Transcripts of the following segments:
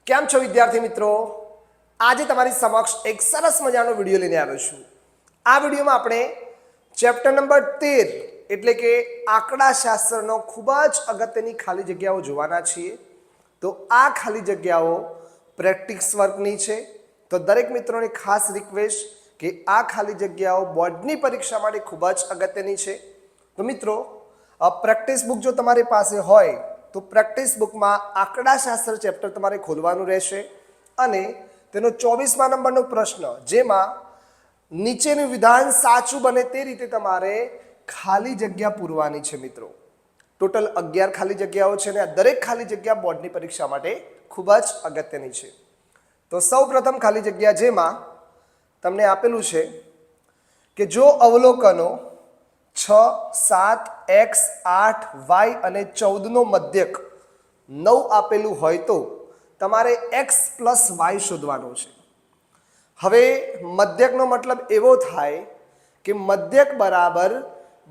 કેમ છો વિદ્યાર્થી મિત્રો? આજે તમારી સમક્ષ એક સરસ મજાનો વિડીયો લઈને આવ્યો છું. આ વિડીયોમાં આપણે ચેપ્ટર નંબર 13 એટલે કે આંકડાશાસ્ત્રનો ખૂબ જ અગત્યની ખાલી જગ્યાઓ જોવાના છીએ. તો આ ખાલી જગ્યાઓ પ્રેક્ટિસ વર્કની છે. તો દરેક મિત્રોને ખાસ રિક્વેસ્ટ કે આ ખાલી જગ્યાઓ બોર્ડની પરીક્ષા માટે ખૂબ જ અગત્યની છે. તો મિત્રો, પ્રેક્ટિસ બુક જો તમારી પાસે હોય તો પ્રેક્ટિસ બુકમાં આંકડાશાસ્ત્ર ચેપ્ટર તમારે ખોલવાનું રહેશે અને તેનો 24મા નંબરનો પ્રશ્ન, જેમાં નીચેનું વિધાન સાચું બને તે રીતે તમારે ખાલી જગ્યા પૂરવાની છે. મિત્રો, ટોટલ 11 ખાલી જગ્યાઓ છે અને આ દરેક ખાલી જગ્યા બોર્ડની પરીક્ષા માટે ખૂબ જ અગત્યની છે. તો સૌ પ્રથમ ખાલી જગ્યા જેમાં તમને આપેલું છે કે જો અવલોકનો 6, 7, x, 8, y અને 14નો મધ્યક 9 આપેલું હોય તો તમારે x પ્લસ y શોધવાનું છે. હવે મધ્યકનો મતલબ એવો થાય કે મધ્યક બરાબર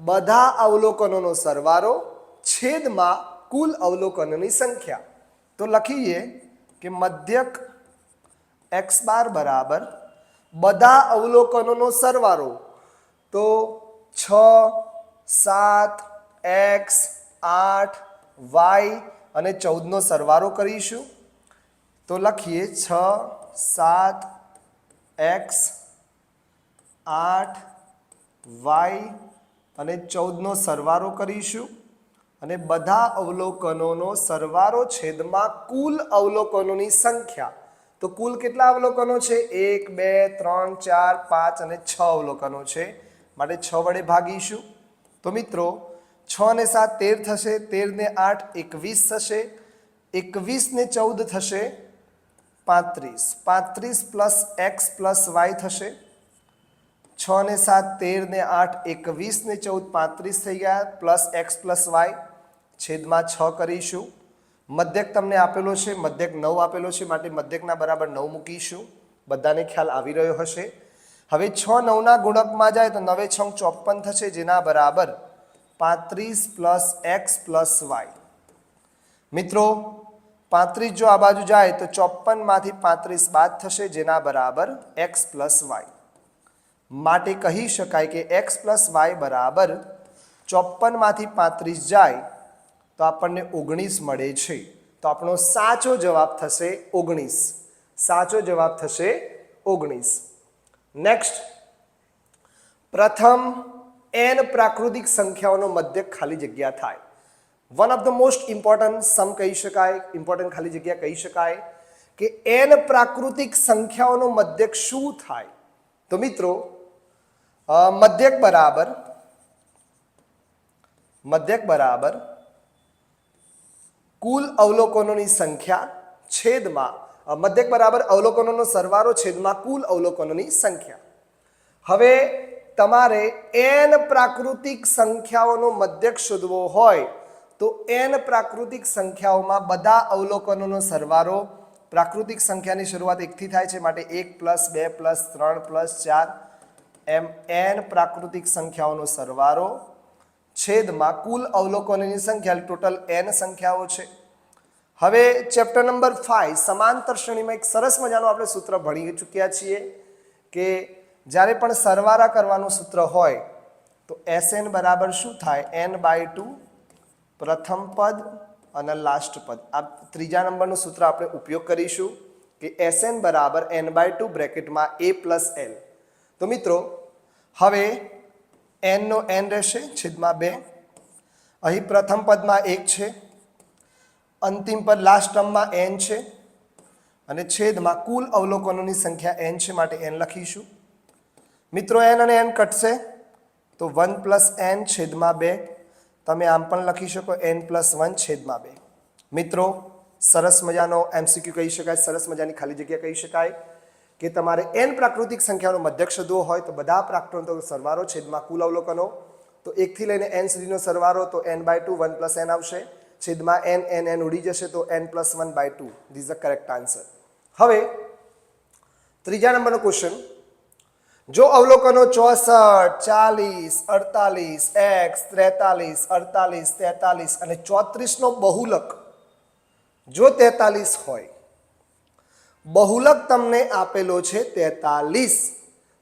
બધા અવલોકનોનો સરવાળો છેદમાં કુલ અવલોકનોની સંખ્યા. તો લખીએ કે મધ્યક x બાર બરાબર બધા અવલોકનોનો સરવાળો. તો 6, 7, x, 8, y અને 14નો સરવાળો કરીશું. તો લખીએ 6, 7, x, 8, y અને 14નો સરવાળો કરીશું અને બધા અવલોકનોનો સરવાળો છેદમાં કુલ અવલોકનોની સંખ્યા. તો કુલ કેટલા અવલોકનો છે? 1, 2, 3, 4, 5 અને 6 અવલોકનો છે, માટે 6 વડે ભાગીશું. તો મિત્રો, 6 ને 7 13 થશે, 13 ને 8 21 થશે, 21 ને 14 થશે 35, 35 પ્લસ x પ્લસ y થશે. 6 ને 7 13 ને 8 21 ને 14 35 થઈ ગયા, પ્લસ x પ્લસ y છેદમાં 6 કરીશું. મધ્યક તમને આપેલો છે, મધ્યક 9 આપેલો છે, માટે મધ્યકના બરાબર 9 મૂકીશું. બધાને ખ્યાલ આવી રહ્યો હશે. હવે 6 9ના ગુણકમાં જાય તો 9 6 54 થશે, જેના બરાબર 35 પ્લસ x પ્લસ y. મિત્રો, 35 જો આ બાજુ જાય તો 54માંથી 35 બાદ થશે, જેના બરાબર x પ્લસ y. માટે કહી શકાય કે x પ્લસ y બરાબર 54માંથી 35 જાય તો આપણને 19 મળે છે. તો આપણો સાચો જવાબ થશે 19. સાચો જવાબ થશે 19. નેક્સ્ટ, પ્રથમ n પ્રાકૃતિક સંખ્યાઓનો મધ્યક ખાલી જગ્યા થાય. One of the most important sum કહી શકાય, ઇમ્પોર્ટન્ટ ખાલી જગ્યા કહી શકાય કે n પ્રાકૃતિક સંખ્યાઓનો મધ્યક શું થાય? તો મિત્રો, મધ્યક બરાબર કુલ અવલોકનોની સંખ્યા છેદમાં મધ્યક બરાબર અવલોકનોનો સરવાળો છેદમાં કુલ અવલોકનોની સંખ્યા. હવે તમારે n પ્રાકૃતિક સંખ્યાઓનો મધ્યક શોધવો હોય તો n પ્રાકૃતિક સંખ્યાઓમાં બધા અવલોકનોનો સરવાળો, પ્રાકૃતિક સંખ્યાની શરૂઆત 1 થી થાય છે, માટે 1 પ્લસ 2 પ્લસ 3 પ્લસ 4 એમ n પ્રાકૃતિક સંખ્યાઓનો સરવાળો છેદમાં કુલ અવલોકનોની સંખ્યા, ટોટલ n સંખ્યાઓ છે. હવે ચેપ્ટર નંબર 5 સમાંતર શ્રેણીમાં એક સરસ મજાનું આપણે સૂત્ર ભણી ચૂક્યા છીએ કે જ્યારે પણ સરવાળા કરવાનું સૂત્ર હોય તો Sn બરાબર શું થાય? n/2 પ્રથમ પદ અને લાસ્ટ પદ. આ ત્રીજા નંબરનું સૂત્ર આપણે ઉપયોગ કરીશું કે Sn બરાબર n/2 બ્રેકેટમાં a પ્લસ l. તો મિત્રો, હવે n નો n રહેશે છેદમાં 2. અહીં પ્રથમ પદમાં 1 છે, અંતિમ પદ લાસ્ટ ટર્મમાં n છે અને છેદમાં કુલ અવલોકનોની સંખ્યા n છે, માટે n લખીશું. મિત્રો, n અને n કટશે તો 1 પ્લસ n છેદમાં 2. તમે આમ પણ લખી શકો n પ્લસ 1 છેદમાં 2. મિત્રો, સરસ મજાનો MCQ કહી શકાય, સરસ મજાની ખાલી જગ્યા કહી શકાય કે તમારે n પ્રાકૃતિક સંખ્યાનો મધ્યક શોધવો હોય તો બધા પ્રાકૃતિકનો સરવાળો છેદમાં કુલ અવલોકનો. તો 1 થી લઈને n સુધીનો સરવાળો તો n/2 1 પ્લસ n આવશે, છેદમાં n ઉડી જશે તો n plus 1/2. This is the correct answer. હવે ત્રીજા નંબરનો ક્વેશ્ચન, જો અવલોકનો 64, 40, 48, x, 43, 48, 43 અને 34નો બહુલક જો 43 હોય બહુલક તમને આપેલો છે 43,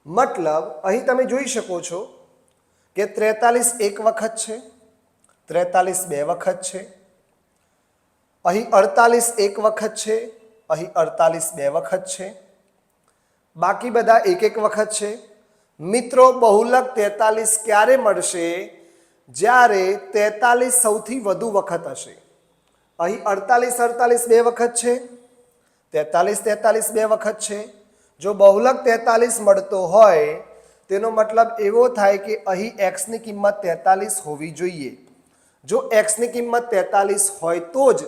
મતલબ અહીં તમે જોઈ શકો છો કે 43 એક વખત છે, 43 બે વખત છે, અહીં 48 એક વખત છે, અહીં 48 બે વખત છે, બાકી બધા એક એક વખત છે. મિત્રો બહુલક 43 ક્યારે મળશે? જ્યારે 43 સૌથી વધુ વખત હશે. અહીં 48 બે વખત છે, 43 બે વખત છે. જો બહુલક 43 મળતો હોય તેનો મતલબ એવો થાય કે અહીં એક્સની કિંમત 43 હોવી જોઈએ. જો એક્સની કિંમત 43 હોય તો જ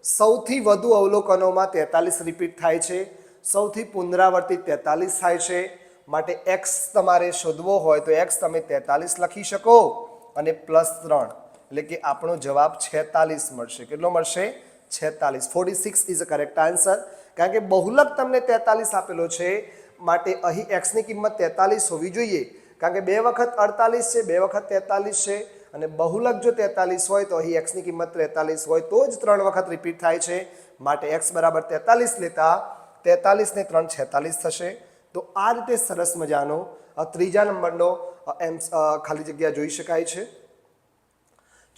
સૌથી વધુ અવલોકનોમાં 43 રિપીટ થાય છે, સૌથી પુનરાવર્તિત 43 થાય છે. માટે એક્સ તમારે શોધવો હોય તો એક્સ તમે 43 લખી શકો અને +3 એટલે કે આપણો જવાબ 46 મળશે. કેટલો મળશે? 46. 46 ઇઝ અ કરેક્ટ આન્સર. કારણ કે બહુલક તમને 43 આપેલો છે, માટે અહીં એક્સની કિંમત 43 હોવી જોઈએ. કારણ કે બે વખત 48 છે, બે વખત 43 છે, અને બહુલક જો 43 હોય તો અહીં એક્સની કિંમત 43 હોય તો જ 3 વખત રિપીટ થાય છે. માટે એક્સ બરાબર 43 લેતા 43 ને 3 46 થશે. તો આ રીતે સરસ મજાનો ત્રીજા નંબરનો ખાલી જગ્યા જોઈ શકાય છે.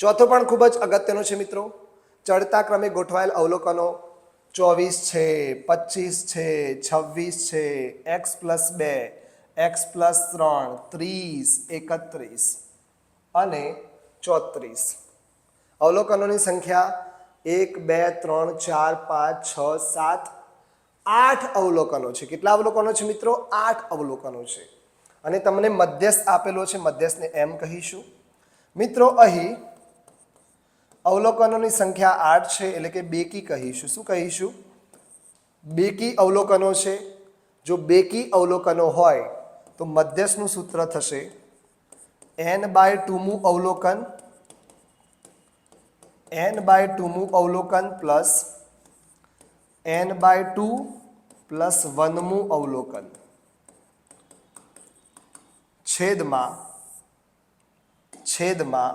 ચોથો પણ ખૂબ જ અગત્યનો છે મિત્રો. ચડતા ક્રમે ગોઠવાયેલ અવલોકનો 24 છે, 25 છે, 26 છે, x+2, x+3, 30, 31 અને 34. અવલોકનોની સંખ્યા 1, 2, 3, 4, 5, 6, 7, 8 અવલોકનો છે. કેટલા અવલોકનો છે મિત્રો? 8 અવલોકનો છે. અને તમને મધ્યસ્થ આપેલો છે, મધ્યસ્થને એમ કહીશું. મિત્રો અહીં અવલોકનોની સંખ્યા 8 છે, એટલે કે બેકી કહીશું. શું કહીશું? બેકી અવલોકનો છે. જો બેકી અવલોકનો હોય તો મધ્યસ્થનું સૂત્ર થશે n/2મું અવલોકન, n/2મું અવલોકન પ્લસ n/2 પ્લસ 1મું અવલોકન છેદમાં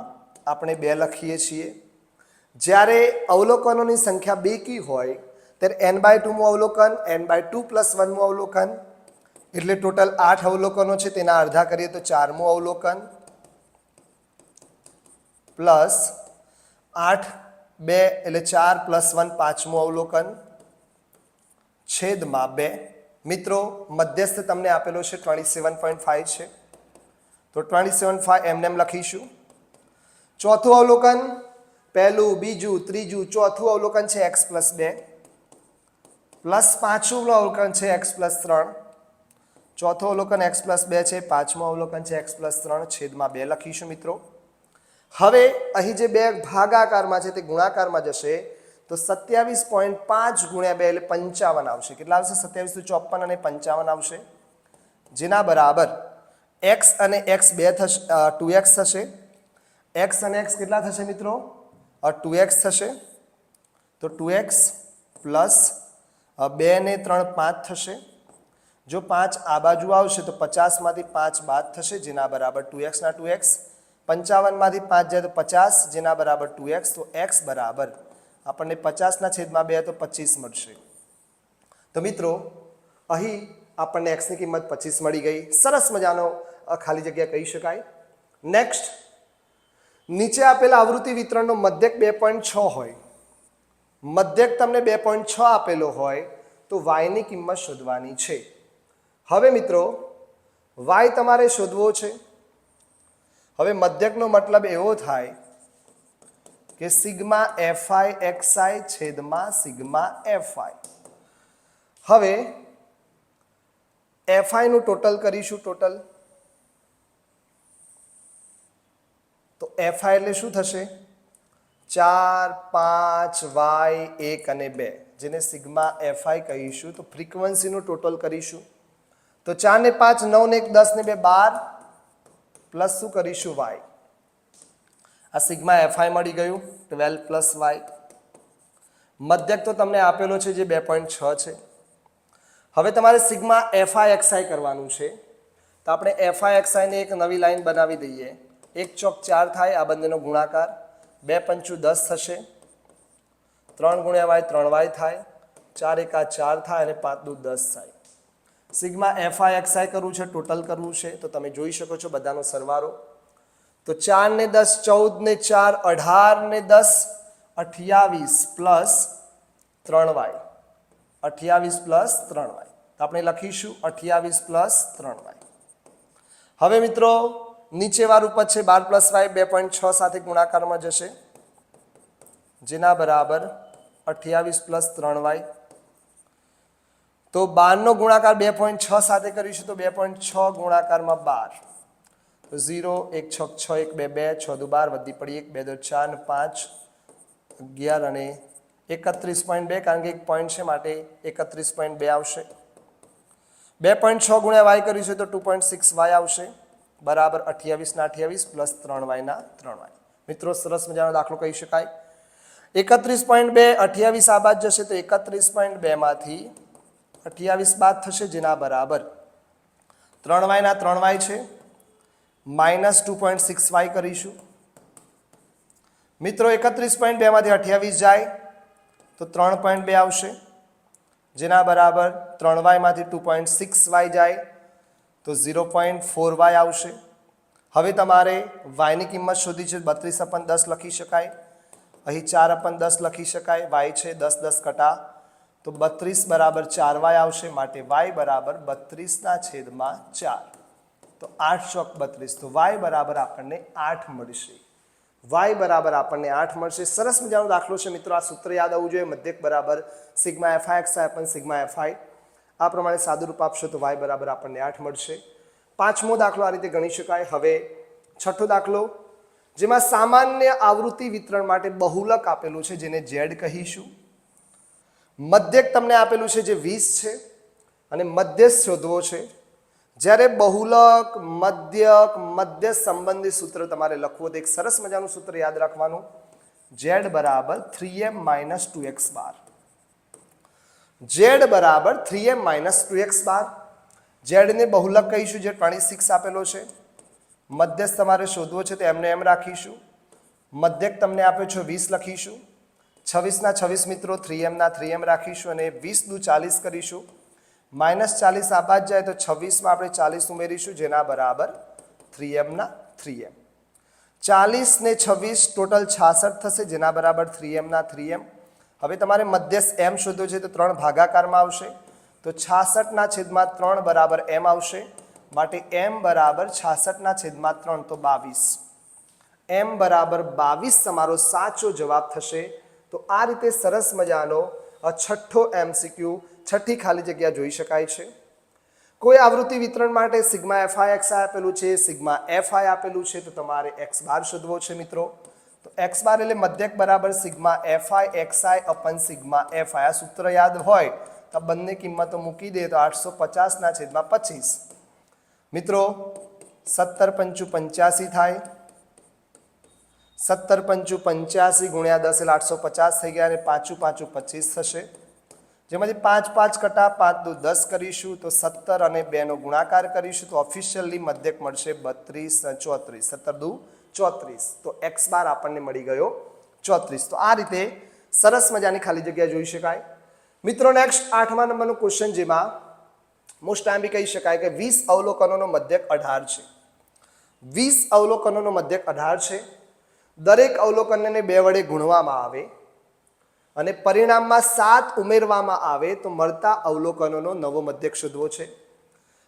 આપણે 2 લખીએ છીએ. જ્યારે અવલોકનોની સંખ્યા બેકી હોય ત્યારે n/2મું અવલોકન, n/2 પ્લસ 1મું અવલોકન, એટલે ટોટલ 8 અવલોકનો છે. તેના અડધા કરીએ તો 4મું અવલોકન પ્લસ 8, 2 એટલે 4 પ્લસ 1 5મું અવલોકન છેદમાં 2. મિત્રો મધ્યસ્થ તમને આપેલો છે 27.5 છે, તો 27.5 એમને લખીશું. ચોથું અવલોકન, પહેલું, બીજું, ત્રીજું, ચોથું અવલોકન છે x+2 પ્લસ પાંચમું અવલોકન છે x+3. ચોથું અવલોકન x+2 છે, પાંચમું અવલોકન છે x+3 છેદમાં 2 લખીશું મિત્રો. હવે અહીં જે 2 ભાગાકારમાં છે તે ગુણાકારમાં જશે તો 27.5 ગુણ્યા 2 એટલે 55 આવશે. કેટલા આવશે? 27 × 54 અને 55 આવશે. જેના બરાબર x અને x 2x થશે. x અને x કેટલા થશે મિત્રો? 2x થશે. તો 2x પ્લસ 2 ને 3 5 થશે. જો 5 આ બાજુ આવશે તો 50માંથી 5 બાદ થશે, જેના બરાબર 2x ના 2x. 55માંથી 5 જાય તો 50, જેના બરાબર 2x. તો x બરાબર આપણને 50/2 તો 25 મળશે. તો મિત્રો અહીં આપણને x ની કિંમત 25 મળી ગઈ. સરસ મજાનો ખાલી જગ્યા કહી શકાય. નેક્સ્ટ, નીચે આપેલા આવૃત્તિ વિતરણનો મધ્યક 2.6 હોય, મધ્યક તમને 2.6 આપેલો હોય તો y ની કિંમત શોધવાની છે. હવે મિત્રો y તમારે શોધવો છે. હવે મધ્યકનો મતલબ એવો થાય કે સિગ્મા fi xi છેદમાં સિગ્મા fi. હવે fi નું ટોટલ કરીશું. ટોટલ તો fi એટલે શું થશે? 4, 5, y 1 અને 2, જેને સિગ્મા fi કહીશું. તો ફ્રીક્વન્સીનું ટોટલ કરીશું. તો 4 ને 5 9 ને 1 10 ને 2 12 પ્લસ શું કરીશું? y. આ સિગ્મા fi મળી ગયું 12 + y. મધ્યક તો તમને આપેલો છે જે 2.6 છે. હવે તમારે સિગ્મા fi xi કરવાનું છે. તો આપણે fi xi ને એક નવી લાઈન બનાવી દઈએ. 1 ચોક 4 થાય, આ બંનેનો ગુણાકાર 2 × 5 = 10 થશે. 3 × y 3y થાય. 4 એકા 4 થાય અને 5 દુ 10 થાય. સિગ્મા એફઆઈ એક્સઆઈ કરવું છે, ટોટલ કરવું છે, તો તમે જોઈ શકો છો બધાનો સરવાળો. તો 4 ને 10 14 ને 4 18 ને 10 28 પ્લસ 3y, 28 પ્લસ 3y. તો આપણે લખીશું 28 પ્લસ 3y. હવે મિત્રો નીચેવાળું પદ છે 12 પ્લસ y 2.6 સાથે ગુણાકારમાં જશે, જેના બરાબર 28 પ્લસ 3y. તો 12 નો ગુણાકાર 2.6 સાથે કરીશું તો 2.6 ગુણાકારમાં 12. તો 0 1 6 6 1 2 2 6 દુ 12 વધી પડી 1 2 2 4 ને 5 11 અને 31.2, કારણ કે એક પોઈન્ટ છે માટે 31.2 આવશે. 2.6 ગુણ્યા y કરીશું તો 2.6y આવશે, બરાબર 28 ના 28 પ્લસ 3y ના 3y. મિત્રો સરસ મજાનો દાખલો કહી શકાય. 31.2 28 આ બાદ જશે તો 31.2 માંથી 28 બાદ થશે, જેના બરાબર 3y ના 3y છે, માઇનસ 2.6y કરીશું. મિત્રો 31.2 માંથી 28 જાય તો 3.2 આવશે, જેના બરાબર 3y માંથી 2.6y જાય તો 0.4y આવશે. હવે તમારે y ની કિંમત શોધી છે, 32/10 લખી શકાય, અહીં 4/10 લખી શકાય, y છે 10 10 કટા તો 32 બરાબર 4y આવશે, માટે y બરાબર 32/4. તો 8 ચોક 32, તો y બરાબર આપણને 8 મળશે. y બરાબર આપણને 8 મળશે. સરસ મજાનો દાખલો છે મિત્રો. આ સૂત્ર યાદ આવવું જોઈએ, મધ્યક બરાબર sigma f i x i upon sigma f i. આ પ્રમાણે સાદું રૂપ આપશો તો y બરાબર આપણને 8 મળશે. પાંચમો દાખલો આ રીતે ગણી શકાય. હવે છઠ્ઠો દાખલો, જેમાં સામાન્ય આવૃત્તિ વિતરણ માટે બહુલક આપેલું છે, જેને z કહીશું. મધ્યક તમને આપેલું છે જે 20 છે અને મધ્યસ્થ શોધવો છે. જ્યારે બહુલક મધ્યક મધ્યસ્થ સંબંધી સૂત્ર તમારે લખવું તો એક સરસ મજાનું સૂત્ર યાદ રાખવાનું, z બરાબર 3m માઇનસ 2x બાર. z બરાબર 3m માઇનસ 2x બાર. z ને બહુલક કહીશું, જે 26 આપેલો છે. મધ્યસ્થ તમારે શોધવો છે તો એમને એમ રાખીશું. મધ્યક તમને આપ્યો છે 20 લખીશું. 26 ના 26 મિત્રો 3m ના 3m રાખીશું અને 20 દુ 40 કરીશું. માઇનસ 40 આ બાદ જાય તો 26માં આપણે 40 ઉમેરીશું, જેના બરાબર 3m ના 3m. 40 ને 26 ટોટલ 66 થશે, જેના બરાબર 3m ના 3m. હવે તમારે મધ્યસ્થ m શોધવો છે તો 3 ભાગાકારમાં આવશે, તો 66 ના છેદમાં 3 બરાબર m આવશે, માટે m બરાબર 66 ના છેદમાં 3 તો 22. m બરાબર 22 તમારો સાચો જવાબ થશે. તો આ રીતે સરસ મજાનો છઠ્ઠો MCQ, છઠ્ઠી ખાલી જગ્યા જોઈ શકાય છે. કોઈ આવૃત્તિ વિતરણ માટે સિગ્મા એફઆઈ એક્સઆઈ આપેલું છે, સિગ્મા એફઆઈ આપેલું છે, તો તમારે એક્સ બાર શોધવો છે મિત્રો. તો એક્સ બાર એટલે મધ્યક બરાબર sigma f i x i upon sigma f i. આ સૂત્ર યાદ હોય તો બંને કિંમતો મૂકી દે તો 850 ના છેદમાં 25 મિત્રો 17 × 5 = 85 થાય. 17 × 5 = 85 ગુણ્યા 10 એટલે 850 થઈ ગયા અને 5 × 5 = 25 થશે. જેમાંથી 5 5 કટા 5 દુ 10 કરીશું તો 17 અને 2 નો ગુણાકાર કરીશું તો ઓફિશિયલી મધ્યક મળશે 32 34. 17 દુ 34. તો એક્સ બાર આપણને મળી ગયો 34. તો આ રીતે સરસ મજાની ખાલી જગ્યા જોઈ શકાય. મિત્રો નેક્સ્ટ 8મા નંબરનો ક્વેશ્ચન, જેમાં મોસ્ટ ટાઈમ બી કહી શકાય કે 20 અવલોકનોનો મધ્યક 18 છે. 20 અવલોકનોનો મધ્યક 18 છે. દરેક અવલોકનને 2 વડે ગુણવામાં આવે અને પરિણામમાં 7 ઉમેરવામાં આવે તો મળતા અવલોકનોનો નવો મધ્યક શોધવો છે.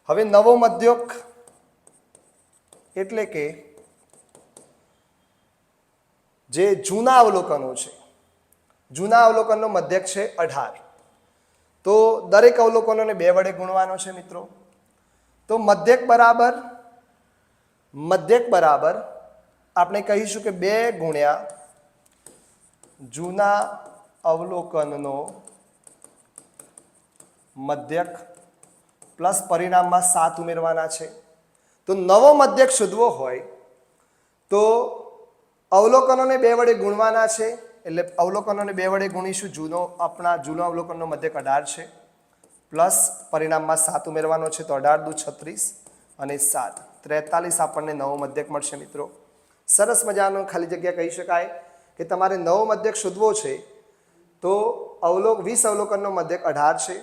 હવે નવો મધ્યક એટલે કે જે જૂના અવલોકનો છે, જૂના અવલોકનનો મધ્યક છે 18. તો દરેક અવલોકનોને 2 વડે ગુણવાનો છે મિત્રો. તો મધ્યક બરાબર આપણે કહીશું કે 2 ગુણ્યા જૂના અવલોકનનો મધ્યક પ્લસ પરિણામમાં 7 ઉમેરવાના છે. તો નવો મધ્યક શોધવો હોય તો અવલોકનોને 2 વડે ગુણવાના છે, એટલે અવલોકનોને 2 વડે ગુણીશું. જૂનો અવલોકનનો મધ્યક 18 છે, પ્લસ પરિણામમાં 7 ઉમેરવાનો છે, તો 18 દુ 36 અને 7 43 આપણને નવો મધ્યક મળશે મિત્રો. સરસ મજાનો ખાલી જગ્યા કહી શકાય કે તમારે નવો મધ્યક શોધવો છે તો 20 અવલોકનનો મધ્યક 18 છે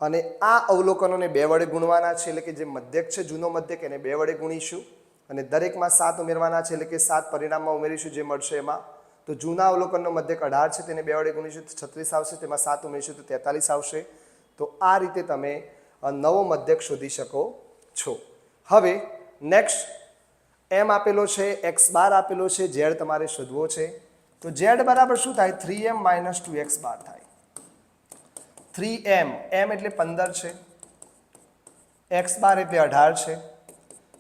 અને આ અવલોકનોને 2 વડે ગુણવાના છે, એટલે કે જે મધ્યક છે જૂનો મધ્યક એને 2 વડે ગુણીશું અને દરેકમાં 7 ઉમેરવાના છે, એટલે કે 7 પરિણામમાં ઉમેરીશું જે મળશે એમાં. તો જૂના અવલોકનનો મધ્યક 18 છે તેને 2 વડે ગુણીશું તો 36 આવશે, તેમાં 7 ઉમેરીશું તો 43 આવશે. તો આ રીતે તમે નવો મધ્યક શોધી શકો છો. હવે નેક્સ્ટ m આપેલો છે, x બાર આપેલો છે, z તમારે શોધવો છે. તો z બરાબર શું થાય? 3m - 2x બાર થાય. 3m m એટલે 15 છે, x બાર એટલે 18 છે.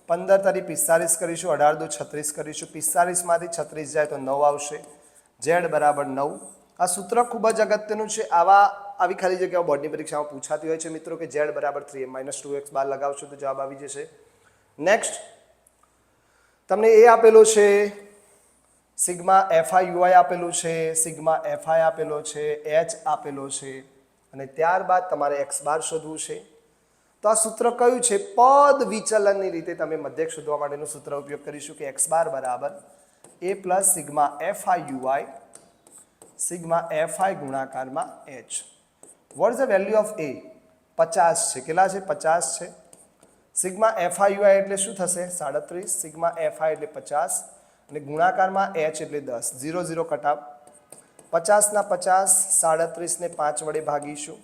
15 તારી 45 કરીશું, 18 દુ 36 કરીશું, 45 માંથી 36 જાય તો 9 આવશે. z બરાબર 9. આ સૂત્ર ખૂબ જ અગત્યનું છે. આવી ખાલી જગ્યાઓ બોર્ડની પરીક્ષામાં પૂછાતી હોય છે મિત્રો કે z બરાબર 3m - 2x બાર લગાવશો તો જવાબ આવી જશે. નેક્સ્ટ તમને એ આપેલો છે, સિગ્મા fi ui આપેલું છે, સિગ્મા fi આપેલો છે, h આપેલો છે અને ત્યારબાદ તમારે x બાર શોધવું છે. તો આ સૂત્ર કયું છે? પદ વિચલનની રીતે તમે મધ્યક શોધવા માટેનું સૂત્ર ઉપયોગ કરીશું કે x બાર બરાબર a plus sigma fi ui sigma fi ગુણાકારમાં h. What is the value of a? 50 છે. કેટલા છે? 50 છે. સિગ્મા fi ui એટલે શું થશે? 37. સિગ્મા fi એટલે 50 અને ગુણાકારમાં h એટલે 10. 0 0 કટાવ. 50 ના 50, 37 ને 5 વડે ભાગીશું.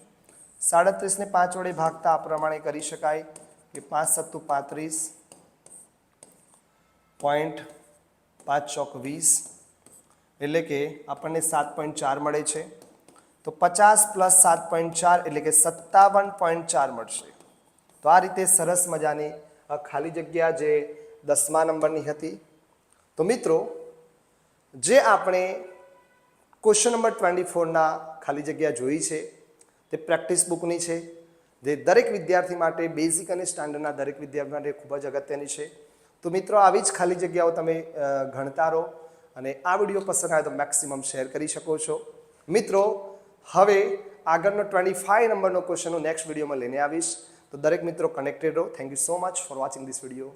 37 ને 5 વડે ભાગતા આ પ્રમાણે કરી શકાય કે 5 સત્તુ 35, 5 ચોક 20 એટલે કે આપણને 7.4 મળે છે. તો 50 પ્લસ 7.4 એટલે કે 57.4 મળશે. તો આ રીતે સરસ મજાની ખાલી જગ્યા જે 10મા નંબરની હતી. તો મિત્રો જે આપણે ક્વેશ્ચન નંબર 24ના ખાલી જગ્યા જોઈ છે તે પ્રેક્ટિસ બુકની છે, જે દરેક વિદ્યાર્થી માટે બેઝિક અને સ્ટાન્ડર્ડના દરેક વિદ્યાર્થી માટે ખૂબ જ અગત્યની છે. તો મિત્રો આવી જ ખાલી જગ્યાઓ તમે ગણતા રહો અને આ વિડીયો પસંદ આવે તો મેક્સિમમ શેર કરી શકો છો. મિત્રો હવે આગળનો 25 નંબરનો ક્વેશ્ચન હું નેક્સ્ટ વિડીયોમાં લઈને આવીશ. તો દરેક મિત્રો કનેક્ટેડ રહો. Thank you so much for watching this video.